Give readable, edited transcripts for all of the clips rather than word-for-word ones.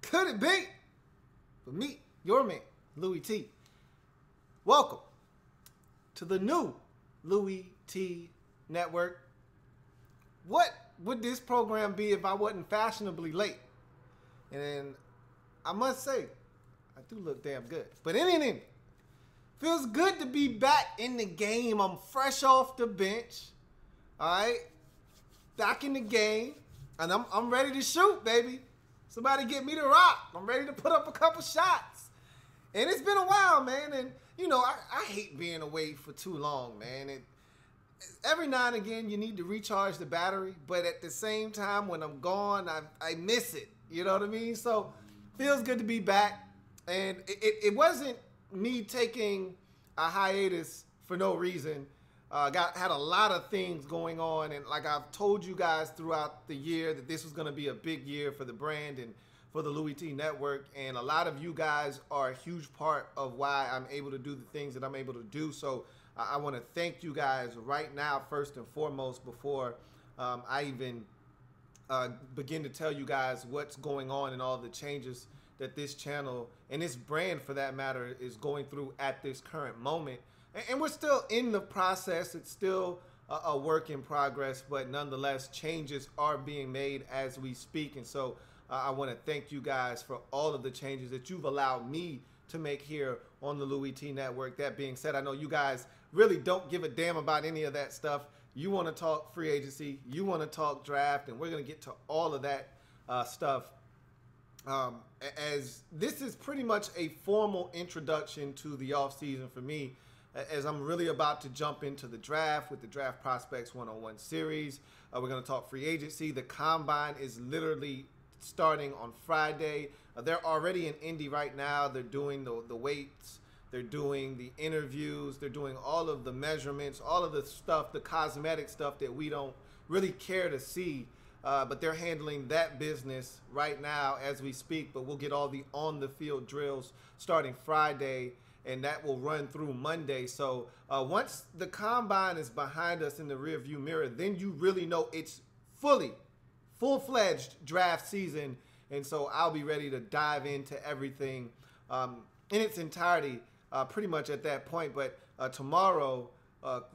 could it be? For me, your man, Louie T. Welcome to the new Louie T Network. What would this program be if I wasn't fashionably late? And I must say, I do look damn good. But anyway, feels good to be back in the game. I'm fresh off the bench. All right, back in the game, and I'm ready to shoot, baby. Somebody get me the rock. I'm ready to put up a couple shots. And it's been a while, man. And, you know, I hate being away for too long, man. Every now and again, you need to recharge the battery. But at the same time, when I'm gone, I miss it. You know what I mean? So, feels good to be back. And it wasn't me taking a hiatus for no reason. Had a lot of things going on, and like I've told you guys throughout the year that this was going to be a big year for the brand and for the Louie T Network, and a lot of you guys are a huge part of why I'm able to do the things that I'm able to do. So I want to thank you guys right now, first and foremost, before I even begin to tell you guys what's going on and all the changes that this channel and this brand, for that matter, is going through at this current moment. And we're still in the process. It's still a work in progress, but nonetheless, changes are being made as we speak. And so I want to thank you guys for all of the changes that you've allowed me to make here on the Louie T Network. That being said, I know you guys really don't give a damn about any of that stuff. You want to talk free agency. You want to talk draft, and we're going to get to all of that stuff. As this is pretty much a formal introduction to the offseason for me, as I'm really about to jump into the draft with the Draft Prospects 101 series. We're going to talk free agency. The Combine is literally starting on Friday. They're already in Indy right now. They're doing the weights. They're doing the interviews. They're doing all of the measurements, all of the stuff, the cosmetic stuff that we don't really care to see. But they're handling that business right now as we speak. But we'll get all the on-the-field drills starting Friday, and that will run through Monday. So once the Combine is behind us in the rearview mirror, then you really know it's full-fledged draft season. And so I'll be ready to dive into everything in its entirety pretty much at that point. But tomorrow,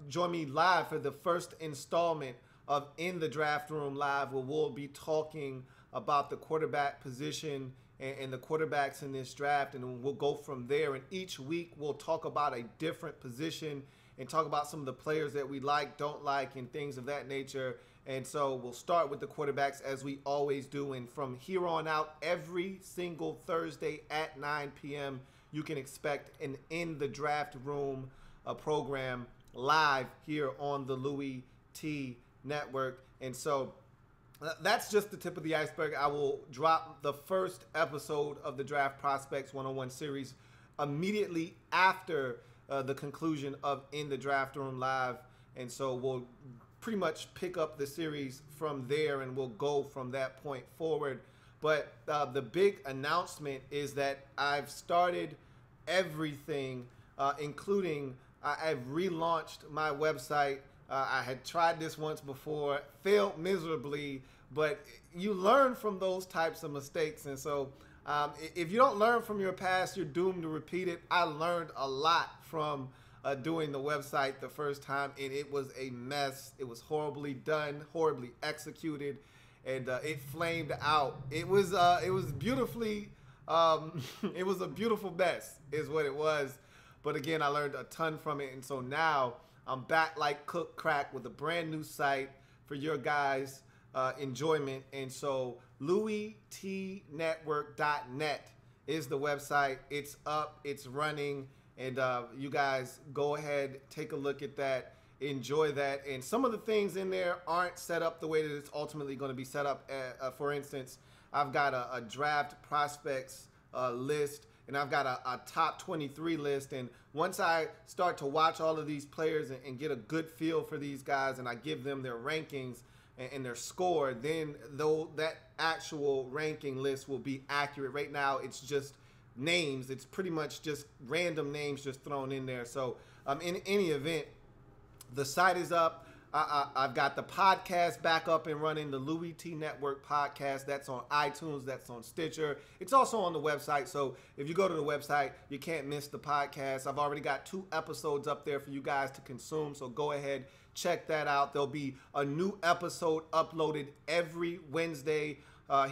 join me live for the first installment of In the Draft Room Live, where we'll be talking about the quarterback position and the quarterbacks in this draft, and we'll go from there. And each week we'll talk about a different position and talk about some of the players that we like, don't like, and things of that nature. And so we'll start with the quarterbacks as we always do. And from here on out, every single Thursday at 9 p.m., you can expect an In the Draft Room program live here on the Louie T Network. And so that's just the tip of the iceberg. I will drop the first episode of the Draft Prospects 101 series immediately after the conclusion of In the Draft Room Live. And so we'll pretty much pick up the series from there, and we'll go from that point forward. But the big announcement is that I've started everything, including I've relaunched my website. I had tried this once before, failed miserably, but you learn from those types of mistakes. And so if you don't learn from your past, you're doomed to repeat it. I learned a lot from doing the website the first time, and it was a mess. It was horribly done, horribly executed, and it flamed out. It was beautifully, it was a beautiful mess is what it was. But again, I learned a ton from it, and so now I'm back like cook crack with a brand new site for your guys' enjoyment. And so LouieTNetwork.net is the website. It's up, it's running, and you guys go ahead, take a look at that, enjoy that. And some of the things in there aren't set up the way that it's ultimately going to be set up. For instance, I've got a draft prospects list, and I've got a top 23 list. And once I start to watch all of these players and get a good feel for these guys, and I give them their rankings and their score, then though that actual ranking list will be accurate. Right now, it's just names. It's pretty much just random names just thrown in there. So in any event, the site is up. I've got the podcast back up and running, the Louie T Network podcast. That's on iTunes. That's on Stitcher. It's also on the website. So if you go to the website, you can't miss the podcast. I've already got 2 episodes up there for you guys to consume. So go ahead, check that out. There'll be a new episode uploaded every Wednesday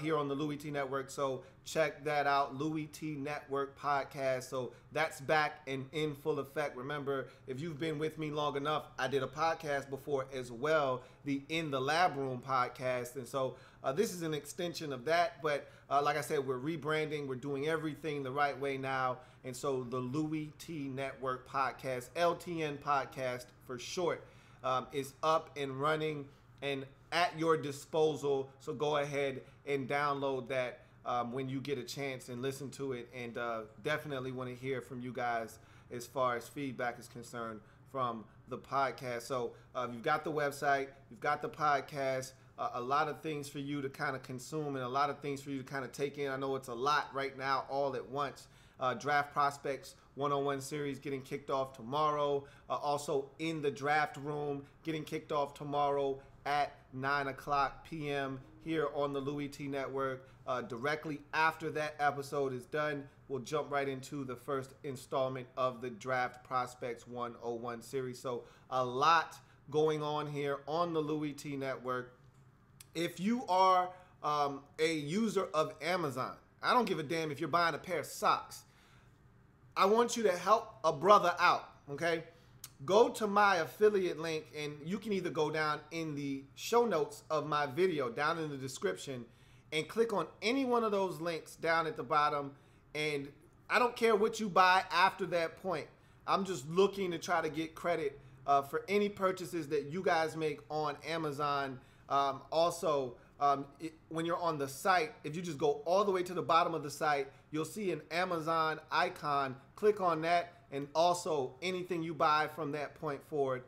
here on the Louie T Network. So check that out, Louie T Network podcast. So that's back and in full effect. Remember, if you've been with me long enough, I did a podcast before as well, the In the Lab Room podcast. And so this is an extension of that. But like I said, we're rebranding. We're doing everything the right way now. And so the Louie T Network podcast, LTN podcast for short, is up and running and at your disposal. So go ahead and download that when you get a chance and listen to it. And definitely want to hear from you guys as far as feedback is concerned from the podcast. So you've got the website, you've got the podcast, a lot of things for you to kind of consume and a lot of things for you to kind of take in. I know it's a lot right now all at once. Draft Prospects one-on-one series getting kicked off tomorrow. Also in the draft room getting kicked off tomorrow at 9:00 p.m. here on the Louie T Network. Directly after that episode is done, we'll jump right into the first installment of the Draft Prospects 101 series. So a lot going on here on the Louie T Network. If you are a user of Amazon, I don't give a damn if you're buying a pair of socks. I want you to help a brother out, okay? Go to my affiliate link, and you can either go down in the show notes of my video, down in the description, and click on any one of those links down at the bottom. And I don't care what you buy after that point. I'm just looking to try to get credit for any purchases that you guys make on Amazon. When you're on the site, if you just go all the way to the bottom of the site, you'll see an Amazon icon. Click on that, and also anything you buy from that point forward,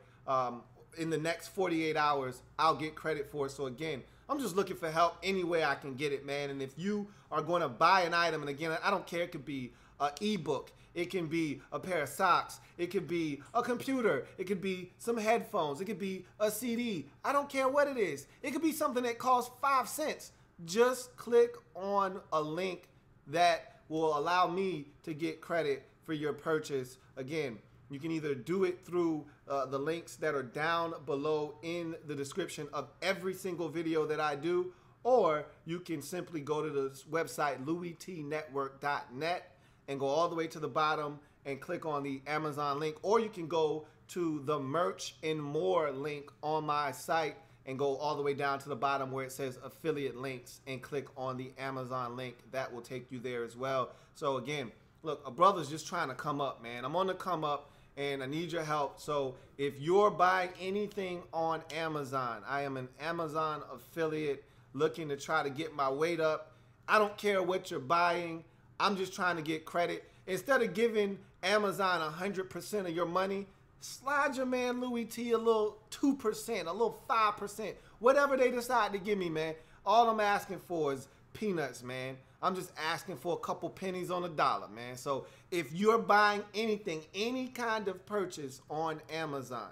in the next 48 hours, I'll get credit for it. So again, I'm just looking for help any way I can get it, man. And if you are going to buy an item, and again, I don't care, it could be an ebook, it can be a pair of socks, it could be a computer, it could be some headphones, it could be a CD. I don't care what it is. It could be something that costs 5 cents. Just click on a link that will allow me to get credit for your purchase. Again, you can either do it through the links that are down below in the description of every single video that I do, or you can simply go to the website louietnetwork.net and go all the way to the bottom and click on the Amazon link, or you can go to the merch and more link on my site and go all the way down to the bottom where it says affiliate links and click on the Amazon link. That will take you there as well. So again, look, a brother's just trying to come up, man. I'm on the come up and I need your help. So if you're buying anything on Amazon, I am an Amazon affiliate looking to try to get my weight up. I don't care what you're buying. I'm just trying to get credit. Instead of giving Amazon 100% of your money, slide your man Louie T a little 2%, a little 5%, whatever they decide to give me, man. All I'm asking for is peanuts, man. I'm just asking for a couple pennies on a dollar, man. So if you're buying anything, any kind of purchase on Amazon,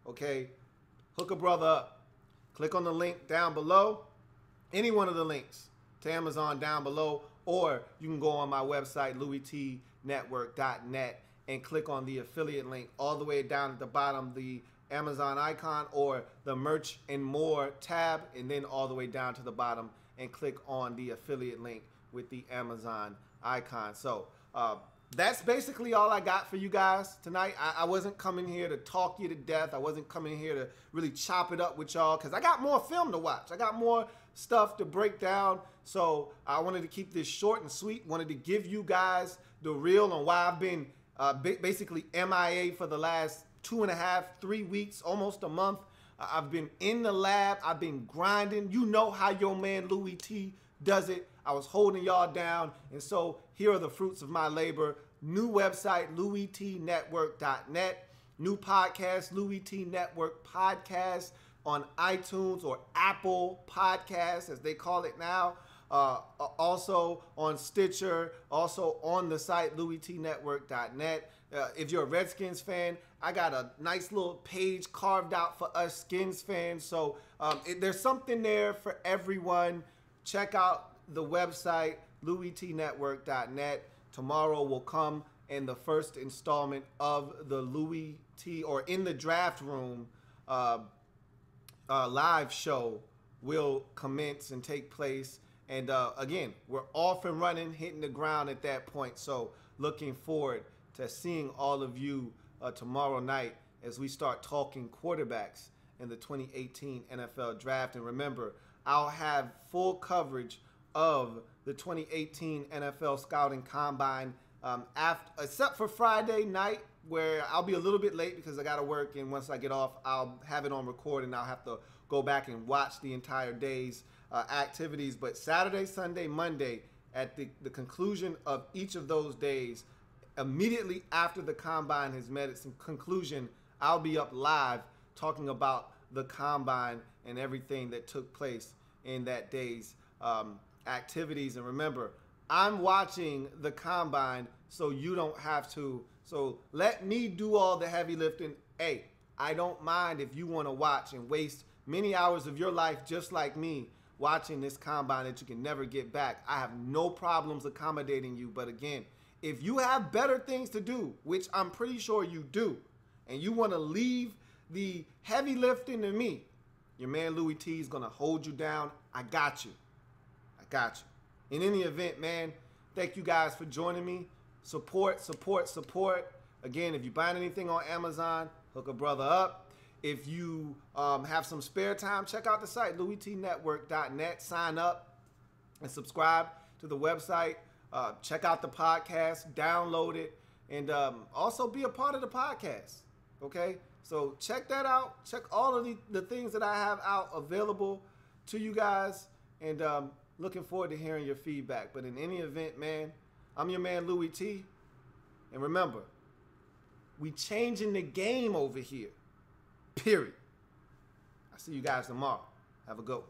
okay, hook a brother up. Click on the link down below, any one of the links to Amazon down below, or you can go on my website, louietnetwork.net, and click on the affiliate link all the way down at the bottom, the Amazon icon, or the merch and more tab, and then all the way down to the bottom and click on the affiliate link with the Amazon icon. So that's basically all I got for you guys tonight. I wasn't coming here to talk you to death. I wasn't coming here to really chop it up with y'all because I got more film to watch. I got more stuff to break down. So I wanted to keep this short and sweet. Wanted to give you guys the real on why I've been basically MIA for the last 2.5, 3 weeks, almost a month. I've been in the lab. I've been grinding. You know how your man Louie T does it. I was holding y'all down. And so here are the fruits of my labor. New website, louietnetwork.net. New podcast, Louie T Network Podcast on iTunes or Apple Podcasts, as they call it now. Also on Stitcher, also on the site, louietnetwork.net. If you're a Redskins fan, I got a nice little page carved out for us Skins fans. So there's something there for everyone. Check out the website, LouieTNetwork.net. Tomorrow will come and the first installment of the Louie T, or In the Draft Room live show will commence and take place. And again, we're off and running, hitting the ground at that point. So looking forward to seeing all of you tomorrow night as we start talking quarterbacks in the 2018 NFL Draft. And remember, I'll have full coverage of the 2018 NFL Scouting Combine except for Friday night, where I'll be a little bit late because I got to work. And once I get off, I'll have it on record and I'll have to go back and watch the entire day's activities. But Saturday, Sunday, Monday, at the conclusion of each of those days, immediately after the combine has met its conclusion, I'll be up live talking about the combine and everything that took place in that day's activities. And remember, I'm watching the combine so you don't have to. So let me do all the heavy lifting. Hey, I don't mind if you want to watch and waste many hours of your life just like me watching this combine that you can never get back. I have no problems accommodating you. But again, if you have better things to do, which I'm pretty sure you do, and you want to leave the heavy lifting to me, your man Louie T is going to hold you down. I got you. I got you. In any event, man, thank you guys for joining me. Support, support, support. Again, if you're buying anything on Amazon, hook a brother up. If you have some spare time, check out the site, LouieTNetwork.net. Sign up and subscribe to the website. Check out the podcast, download it, and also be a part of the podcast, okay? So check that out. Check all of the things that I have out available to you guys, and looking forward to hearing your feedback. But in any event, man, I'm your man Louie T, and remember, we changing the game over here, period. I'll see you guys tomorrow. Have a good one.